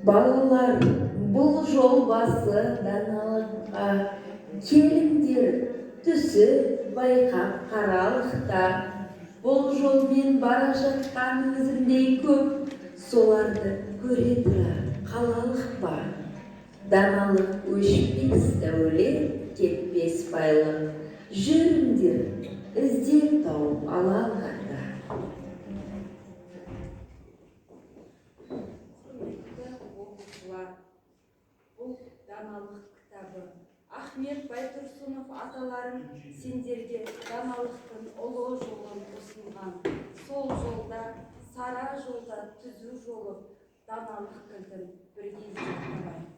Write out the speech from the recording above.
Балалар, бұл жол басы даналыққа, келіңдер түсі байқап қаралықта. Бұл жолмен бара жатқан өзімдей көп, соларды көре тұра қалалық па. Даналық өшпес дәулет, кетпес байлық, жүріңдер іздеп тауып алалықта. Бұл даналық кітабы. Ахмет Байтұрсынов аталарым сендерге даналықтың ұлы жолын ұсынған. Сол жолда, сара жолда түзу жолы даналық кілтін бірге іздеп табайық.